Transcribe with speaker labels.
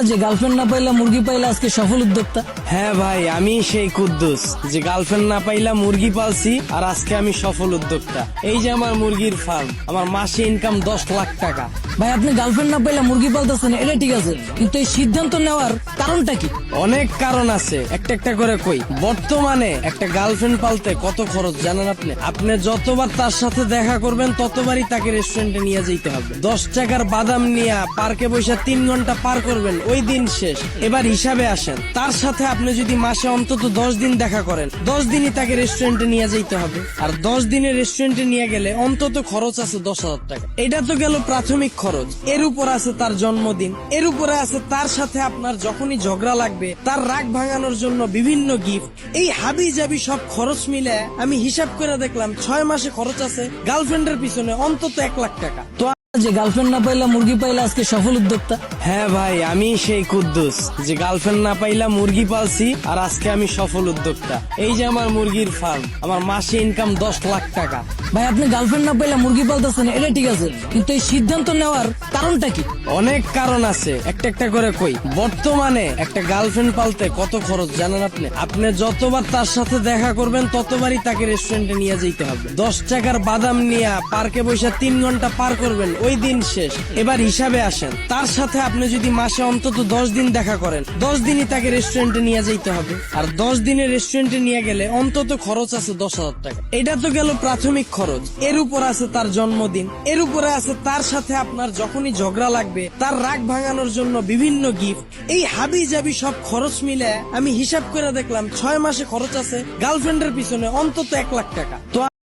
Speaker 1: যে গার্লফ্রেন্ড না পাইলা মুরগি পাইলা আজকে সফল উদ্যোক্তা।
Speaker 2: হ্যাঁ ভাই, আমি সেই কুদ্দুস যে গার্লফ্রেন্ড না পাইলা মুরগি পালছি আর আজকে আমি সফল উদ্যোক্তা। এই যে আমার মুরগির ফার্ম, আমার মাসে ইনকাম 10 লাখ টাকা।
Speaker 1: ভাই আপনি গার্লফ্রেন্ড না পাইলা মুরগি পালতেছেন এটা ঠিক আছে, কিন্তু এই সিদ্ধান্ত নেওয়ার কারণটা কি?
Speaker 2: অনেক কারণ আছে, একটা একটা করে কই। বর্তমানে একটা গার্লফ্রেন্ড পালতে কত খরচ জানেন আপনি? আপনি যতবার তার সাথে দেখা করবেন ততবারই তাকে রেস্টুরেন্টে নিয়ে যেতে হবে। 10 টাকার বাদাম নিয়ে পার্কে বসে 3 ঘন্টা পার করবেন, ওই দিন শেষ। এবার হিসাবে আসেন, তার সাথে আপনি যদি মাসে অন্তত 10 দিন দেখা করেন, 10 দিনই তাকে রেস্টুরেন্টে নিয়ে যেতে হবে। আর 10 দিনের রেস্টুরেন্টে নিয়ে গেলে অন্তত খরচ আছে 10,000 টাকা। এটা তো গেল প্রাথমিক খরচ। এর উপর আছে তার জন্মদিন, এর উপরে আছে তার সাথে আপনার যখনই ঝগড়া লাগবে তার রাগ ভাঙানোর জন্য বিভিন্ন গিফট। এই হাবি জাবি সব খরচ মিলে আমি হিসাব করে দেখলাম 6 মাসে খরচ আছে গার্লফ্রেন্ডের পিছনে অন্তত 1 লাখ টাকা। তো
Speaker 1: যে গার্লফ্রেন্ড না পাইলা মুরগি পাইলা আজকে সফল উদ্যোক্তা।
Speaker 2: হ্যাঁ ভাই, আমি সেই কুদ্দুস যে গার্লফ্রেন্ড না পাইলা মুরগি পালছি আর আজকে আমি সফল উদ্যোক্তা। এই যে আমার মুরগির ফার্ম, আমার মাসে ইনকাম 10 লাখ টাকা।
Speaker 1: ভাই আপনি গার্লফ্রেন্ড না পাইলা মুরগি পালতেছেন এটা ঠিক আছে, কিন্তু এই সিদ্ধান্ত নেওয়ার কারণটা কি?
Speaker 2: অনেক কারণ আছে, একটা একটা করে কই। বর্তমানে একটা গার্লফ্রেন্ড পালতে কত খরচ জানেন আপনি? আপনি যতবার তার সাথে দেখা করবেন ততবারই তাকে রেস্টুরেন্টে নিয়ে যেতে হবে। 10 টাকার বাদাম নিয়ে পার্কে বসে 3 ঘন্টা পার করবেন, ওই দিন শেষ। এবার হিসাবে আসেন, তার সাথে আপনি যদি মাসে অন্তত 10 দিন দেখা করেন, 10 দিনই তাকে রেস্টুরেন্টে নিয়ে যেতে হবে। আর 10 দিনের রেস্টুরেন্টে নিয়ে গেলে অন্তত খরচ আছে 10,000 টাকা। এটা তো গেল প্রাথমিক খরচ। এর উপর আছে তার জন্মদিন, এর উপরে আছে তার সাথে আপনার যখনই ঝগড়া লাগবে তার রাগ ভাঙানোর জন্য বিভিন্ন গিফট। এই হাবি জাবি সব খরচ মিলে আমি হিসাব করে দেখলাম 6 মাসে খরচ আছে গার্লফ্রেন্ডের পিছনে অন্তত 1 লাখ টাকা। তো